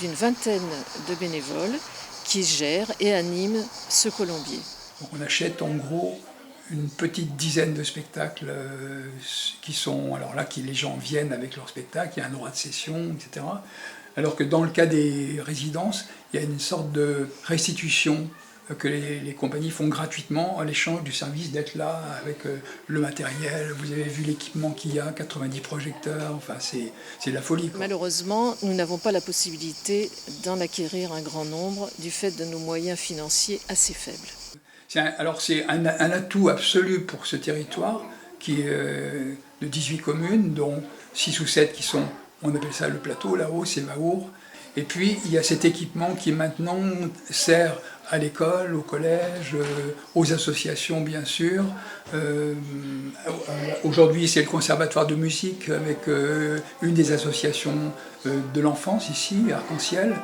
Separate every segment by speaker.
Speaker 1: D'une vingtaine de bénévoles qui gèrent et animent ce colombier.
Speaker 2: Donc on achète en gros une petite dizaine de spectacles qui sont, alors là, les gens viennent avec leur spectacle, il y a un droit de session, etc. Alors que dans le cas des résidences, il y a une sorte de restitution que les compagnies font gratuitement en l'échange du service d'être là avec le matériel. Vous avez vu l'équipement qu'il y a, 90 projecteurs, enfin c'est de la folie, quoi.
Speaker 1: Malheureusement, nous n'avons pas la possibilité d'en acquérir un grand nombre du fait de nos moyens financiers assez faibles.
Speaker 2: C'est un atout absolu pour ce territoire qui est de 18 communes, dont 6 ou 7 qui sont, on appelle ça le plateau, là-haut, c'est Vaour. Et puis il y a cet équipement qui maintenant sert à l'école, au collège, aux associations bien sûr. Aujourd'hui c'est le conservatoire de musique avec une des associations de l'enfance ici, Arc-en-Ciel.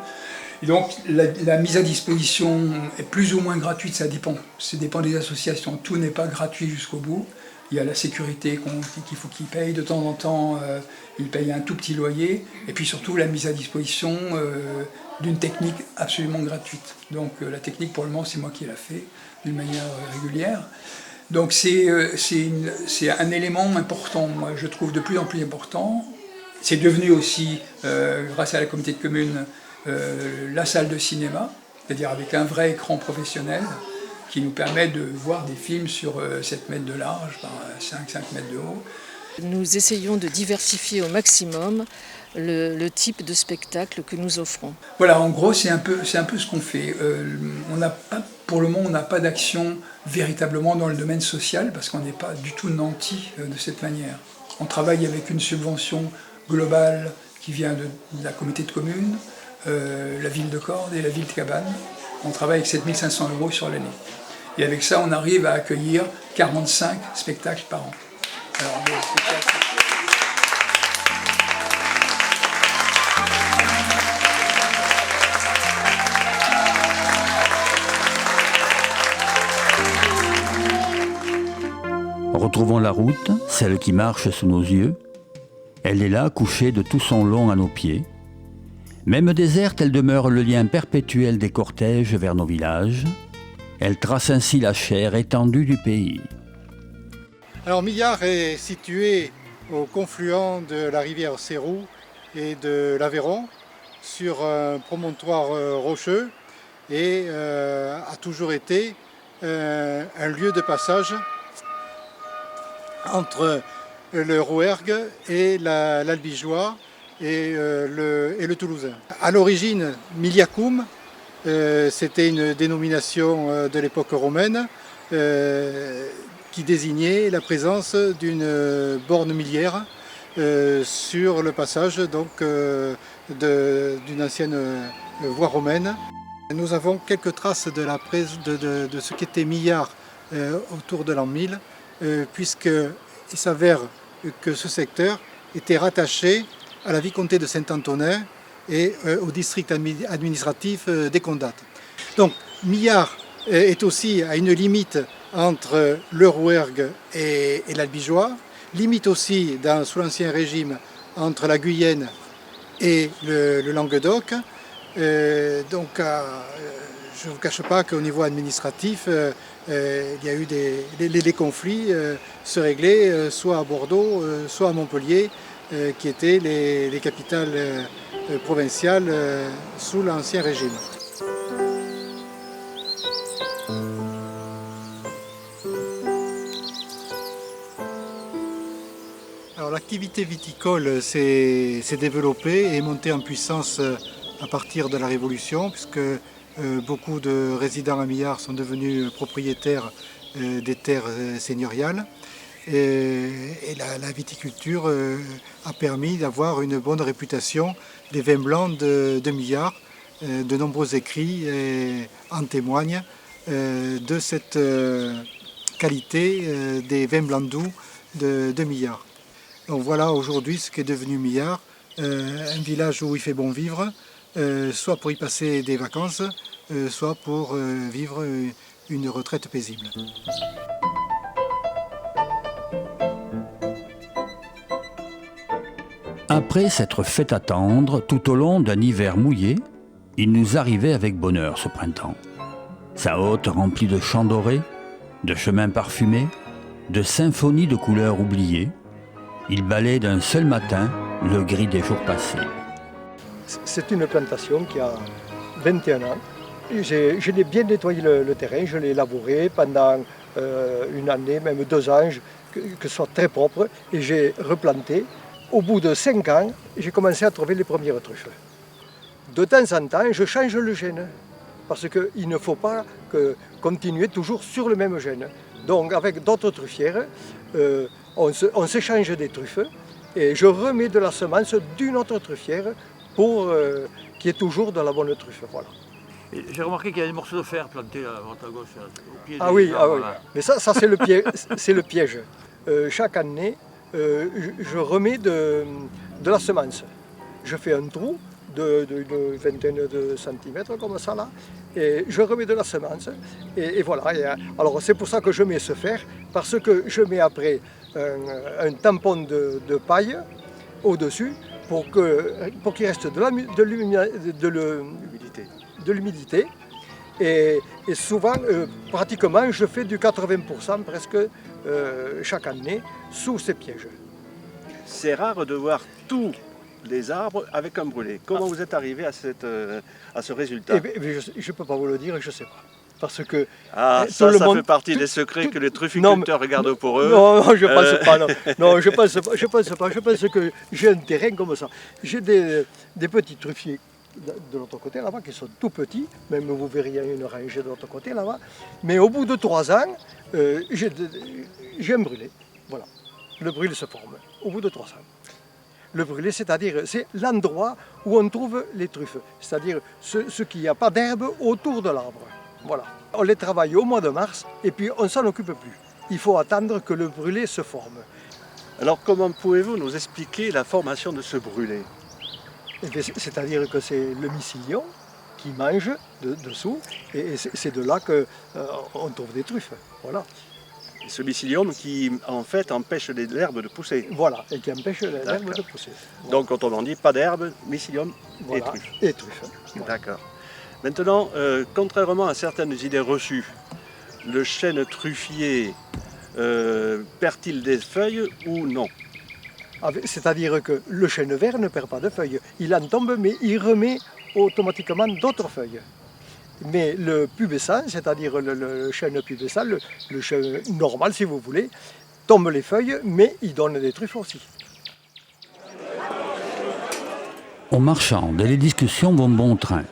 Speaker 2: Et donc la mise à disposition est plus ou moins gratuite, ça dépend des associations, tout n'est pas gratuit jusqu'au bout. Il y a la sécurité qu'il faut qu'ils payent, de temps en temps ils payent un tout petit loyer, et puis surtout la mise à disposition d'une technique absolument gratuite. Donc la technique pour le moment c'est moi qui l'ai fait d'une manière régulière. Donc c'est un élément important, moi je trouve de plus en plus important. C'est devenu aussi, grâce à la communauté de communes, la salle de cinéma, c'est-à-dire avec un vrai écran professionnel qui nous permet de voir des films sur 7 mètres de large par 5 mètres de haut.
Speaker 1: Nous essayons de diversifier au maximum le type de spectacle que nous offrons.
Speaker 2: Voilà, en gros, c'est un peu ce qu'on fait. Pour le moment, on n'a pas d'action véritablement dans le domaine social parce qu'on n'est pas du tout nanti de cette manière. On travaille avec une subvention globale qui vient de la communauté de communes, la ville de Cordes et la ville de Cabannes. On travaille avec 7 500 € sur l'année. Et avec ça, on arrive à accueillir 45 spectacles par an. Alors,
Speaker 3: Retrouvons la route, celle qui marche sous nos yeux. Elle est là, couchée de tout son long à nos pieds. Même déserte, elle demeure le lien perpétuel des cortèges vers nos villages. Elle trace ainsi la chair étendue du pays.
Speaker 4: Alors Millard est situé au confluent de la rivière Cérou et de l'Aveyron, sur un promontoire rocheux, et a toujours été un lieu de passage entre le Rouergue et l'Albigeois et le Toulousain. À l'origine, Miliacum, c'était une dénomination de l'époque romaine qui désignait la présence d'une borne miliaire sur le passage d'une ancienne voie romaine. Nous avons quelques traces de ce qu'était Millard autour de l'an 1000, puisqu'il s'avère que ce secteur était rattaché à la vicomté de Saint-Antonin et au district administratif des Condates. Donc Millard est aussi à une limite entre le Rouergue et l'Albigeois, limite aussi sous l'Ancien Régime entre la Guyenne et le Languedoc. Je ne vous cache pas qu'au niveau administratif, il y a eu les conflits se réglaient soit à Bordeaux, soit à Montpellier, qui étaient les capitales provinciales sous l'Ancien Régime. Alors l'activité viticole s'est développée et est montée en puissance à partir de la Révolution, puisque beaucoup de résidents à Millard sont devenus propriétaires des terres seigneuriales. Et la viticulture a permis d'avoir une bonne réputation des vins blancs de Millard. De nombreux écrits en témoignent de cette qualité des vins blancs doux de Millard. Donc voilà aujourd'hui ce qu'est devenu Millard, un village où il fait bon vivre, soit pour y passer des vacances, soit pour vivre une retraite paisible.
Speaker 3: Après s'être fait attendre tout au long d'un hiver mouillé, il nous arrivait avec bonheur ce printemps. Sa haute remplie de champs dorés, de chemins parfumés, de symphonies de couleurs oubliées, il balaye d'un seul matin le gris des jours passés.
Speaker 5: C'est une plantation qui a 21 ans. Je l'ai bien nettoyé le terrain, je l'ai labouré pendant une année, même 2 ans, que ce soit très propre, et j'ai replanté. Au bout de 5 ans, j'ai commencé à trouver les premières truffes. De temps en temps, je change le gène, parce qu'il ne faut pas continuer toujours sur le même gène. Donc avec d'autres truffières, on s'échange des truffes, et je remets de la semence d'une autre truffière pour qu'il y ait toujours de la bonne truffe. Voilà.
Speaker 6: J'ai remarqué qu'il y a des morceaux de fer plantés à droite à gauche, au pied des
Speaker 5: Oui,
Speaker 6: arbres,
Speaker 5: oui.
Speaker 6: là.
Speaker 5: Mais ça c'est le piège. C'est le piège. Chaque année, je remets de la semence. Je fais un trou d'une vingtaine de centimètres comme ça là, et je remets de la semence. Et voilà. Alors c'est pour ça que je mets ce fer, parce que je mets après un tampon de paille au-dessus pour qu'il reste de l'humidité. Et souvent, pratiquement, je fais du 80% presque chaque année sous ces pièges.
Speaker 7: C'est rare de voir tous les arbres avec un brûlé. Comment vous êtes arrivé à ce résultat?
Speaker 5: Eh bien, je ne peux pas vous le dire, je ne sais pas. Parce que
Speaker 7: ça fait partie des secrets que les trufficulteurs regardent pour eux.
Speaker 5: Non, je ne pense pas. Non, je pense pas. Je pense que j'ai un terrain comme ça. J'ai des petits truffiers de l'autre côté là-bas qui sont tout petits. Même vous verriez une rangée de l'autre côté là-bas. Mais au bout de 3 ans, j'ai un brûlé. Voilà. Le brûlé se forme au bout de 3 ans. Le brûlé, c'est-à-dire, c'est l'endroit où on trouve les truffes. C'est-à-dire ce qu'il n'y a pas d'herbe autour de l'arbre. Voilà. On les travaille au mois de mars et puis on ne s'en occupe plus. Il faut attendre que le brûlé se forme.
Speaker 7: Alors comment pouvez-vous nous expliquer la formation de ce brûlé?
Speaker 5: C'est-à-dire que c'est le mycélium qui mange dessous et c'est de là qu'on trouve des truffes. Voilà.
Speaker 7: Ce mycélium qui en fait empêche l'herbe de pousser.
Speaker 5: Voilà, et qui empêche l'herbe de pousser. Voilà.
Speaker 7: Donc autrement dit, pas d'herbe, mycélium
Speaker 5: voilà.
Speaker 7: et truffes.
Speaker 5: Et truffes. Voilà.
Speaker 7: D'accord. Maintenant, contrairement à certaines idées reçues, le chêne truffier perd-il des feuilles ou non?
Speaker 5: C'est-à-dire que le chêne vert ne perd pas de feuilles. Il en tombe, mais il remet automatiquement d'autres feuilles. Mais le pubescent, c'est-à-dire le chêne pubescent, le chêne normal si vous voulez, tombe les feuilles, mais il donne des truffes aussi.
Speaker 3: Au Marchande, les discussions vont bon train.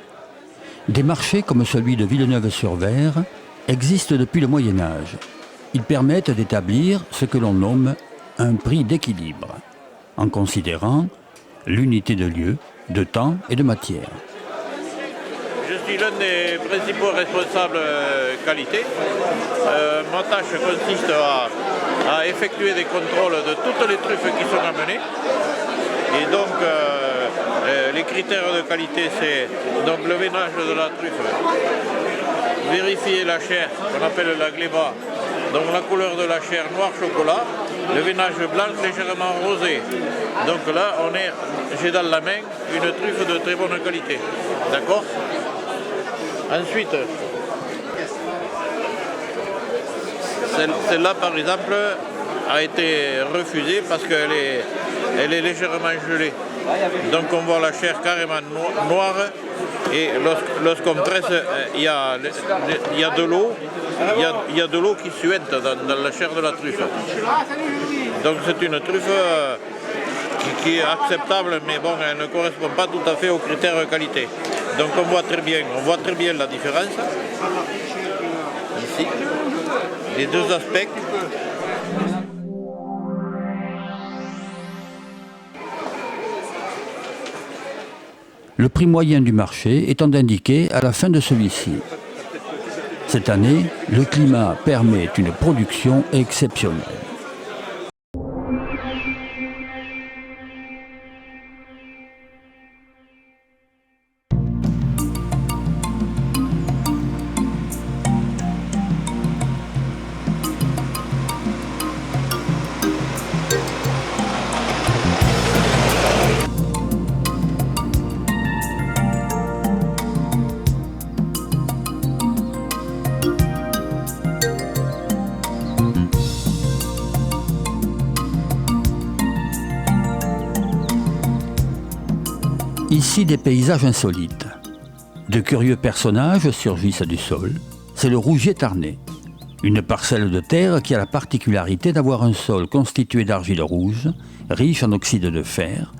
Speaker 3: Des marchés comme celui de Villeneuve-sur-Ver existent depuis le Moyen-Âge. Ils permettent d'établir ce que l'on nomme un prix d'équilibre, en considérant l'unité de lieu, de temps et de matière.
Speaker 6: Je suis l'un des principaux responsables qualité. Ma tâche consiste à effectuer des contrôles de toutes les truffes qui sont amenées. Et donc, les critères de qualité, c'est donc le veinage de la truffe, vérifier la chair, qu'on appelle la gléba, donc la couleur de la chair noir chocolat, le veinage blanc légèrement rosé. Donc là, j'ai dans la main une truffe de très bonne qualité. D'accord? Ensuite, celle-là par exemple a été refusée parce qu'elle est légèrement gelée. Donc on voit la chair carrément noire et lorsqu'on presse, il y a de l'eau, il y a de l'eau qui suinte dans la chair de la truffe. Donc c'est une truffe qui est acceptable, mais bon, elle ne correspond pas tout à fait aux critères qualité. Donc on voit très bien la différence. Ici, les deux aspects.
Speaker 3: Le prix moyen du marché étant indiqué à la fin de celui-ci. Cette année, le climat permet une production exceptionnelle. ici des paysages insolites. De curieux personnages surgissent du sol. C'est le Rougier Tarnais, une parcelle de terre qui a la particularité d'avoir un sol constitué d'argile rouge, riche en oxyde de fer.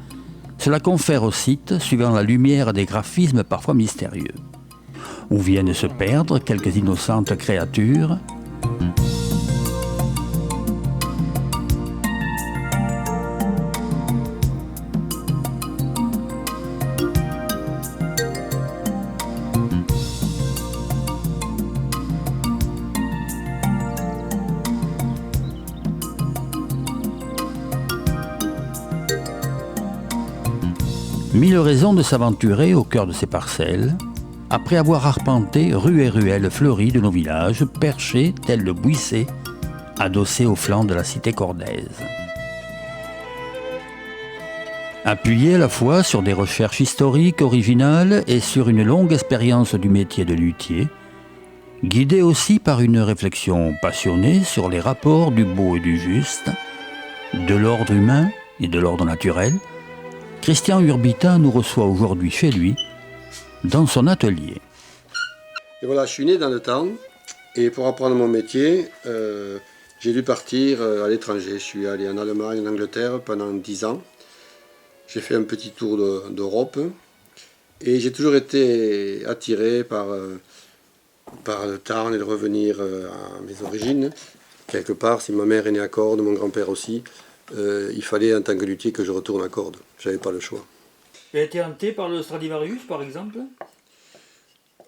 Speaker 3: Cela confère au site, suivant la lumière, des graphismes parfois mystérieux, où viennent se perdre quelques innocentes créatures. Mille raisons de s'aventurer au cœur de ces parcelles, après avoir arpenté rues et ruelles fleuries de nos villages, perchés tels le Buissé, adossés au flanc de la cité cordaise. Appuyé à la fois sur des recherches historiques originales et sur une longue expérience du métier de luthier, guidé aussi par une réflexion passionnée sur les rapports du beau et du juste, de l'ordre humain et de l'ordre naturel, Christian Urbita nous reçoit aujourd'hui chez lui, dans son atelier.
Speaker 8: Et voilà, je suis né dans le temps, et pour apprendre mon métier, j'ai dû partir à l'étranger. Je suis allé en Allemagne, en Angleterre pendant 10 ans. J'ai fait un petit tour d'Europe, et j'ai toujours été attiré par le Tarn et de revenir à mes origines. Quelque part, si ma mère est née à Cordes, mon grand-père aussi, il fallait en tant que luthier que je retourne à Cordes. Je n'avais pas le choix.
Speaker 3: Tu as été hanté par le Stradivarius, par exemple?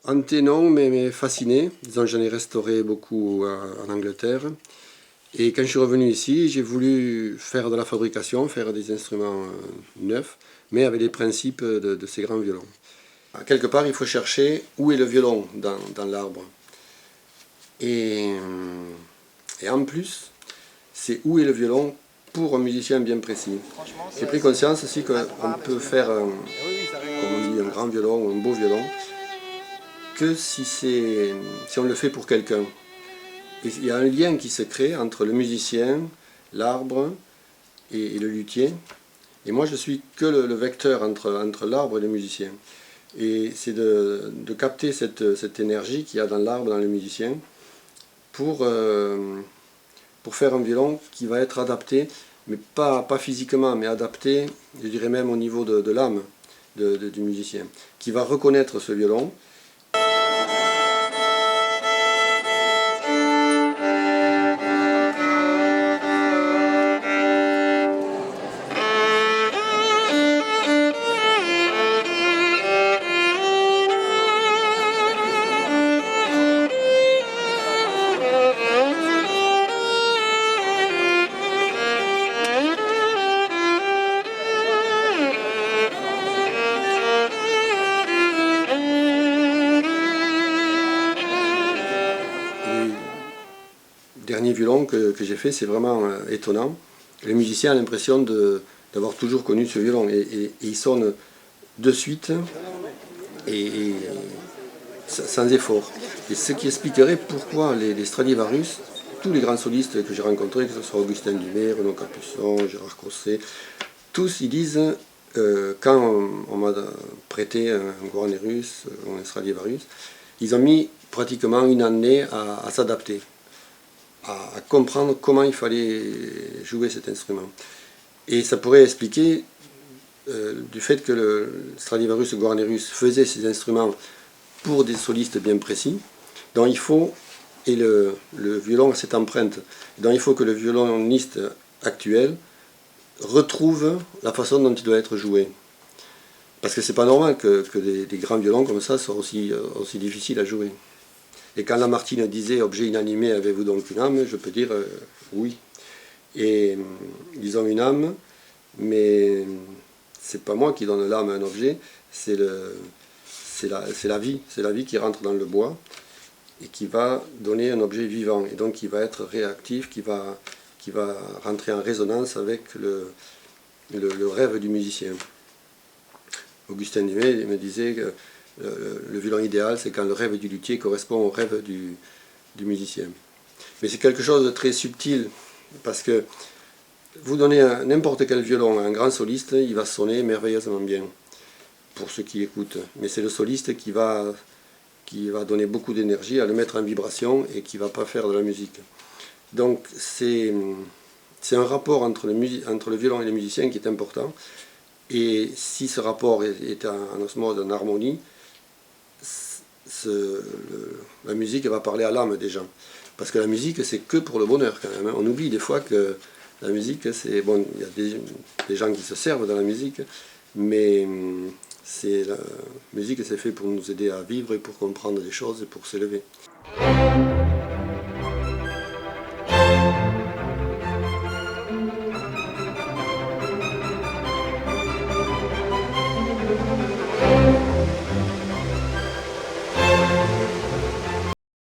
Speaker 8: Hanté non, mais fasciné. Disons, j'en ai restauré beaucoup en Angleterre. Et quand je suis revenu ici, j'ai voulu faire de la fabrication, faire des instruments neufs, mais avec les principes de ces grands violons. Quelque part, il faut chercher où est le violon dans l'arbre. Et en plus, c'est où est le violon pour un musicien bien précis. J'ai pris conscience aussi qu'on peut faire, comme on dit, un grand violon ou un beau violon, que si on le fait pour quelqu'un. Et il y a un lien qui se crée entre le musicien, l'arbre et le luthier. Et moi, je suis que le vecteur entre l'arbre et le musicien. Et c'est de capter cette énergie qu'il y a dans l'arbre, dans le musicien, pour faire un violon qui va être adapté, mais pas physiquement, mais adapté, je dirais même au niveau de l'âme du musicien, qui va reconnaître ce violon. Dernier violon que j'ai fait, c'est vraiment étonnant. Le musicien a l'impression d'avoir toujours connu ce violon et il sonne de suite et sans effort. Et ce qui expliquerait pourquoi les Stradivarius, tous les grands solistes que j'ai rencontrés, que ce soit Augustin Dumay, Renaud Capuçon, Gérard Cosset, tous ils disent, quand on m'a prêté un Guarnerius ou un Stradivarius, ils ont mis pratiquement une année à s'adapter, à comprendre comment il fallait jouer cet instrument. Et ça pourrait expliquer du fait que le Stradivarius et Guarnerius faisaient ces instruments pour des solistes bien précis, donc il faut, et le violon a cette empreinte, donc il faut que le violoniste actuel retrouve la façon dont il doit être joué. Parce que c'est pas normal que des grands violons comme ça soient aussi difficiles à jouer. Et quand Lamartine disait « objet inanimé, avez-vous donc une âme ?» je peux dire oui. Et ils ont une âme, mais c'est pas moi qui donne l'âme à un objet, c'est la vie. C'est la vie qui rentre dans le bois et qui va donner un objet vivant. Et donc qui va être réactif, qui va rentrer en résonance avec le rêve du musicien. Augustin Dumay me disait que le violon idéal, c'est quand le rêve du luthier correspond au rêve du musicien. Mais c'est quelque chose de très subtil, parce que vous donnez n'importe quel violon à un grand soliste, il va sonner merveilleusement bien. pour ceux qui écoutent. Mais c'est le soliste qui va donner beaucoup d'énergie, à le mettre en vibration et qui ne va pas faire de la musique. Donc c'est un rapport entre le violon et le musicien qui est important. Et si ce rapport est en osmose, en harmonie, la musique va parler à l'âme des gens. Parce que la musique, c'est que pour le bonheur quand même. On oublie des fois que la musique, c'est... Bon, il y a des gens qui se servent dans la musique, mais la musique, c'est fait pour nous aider à vivre et pour comprendre les choses et pour s'élever.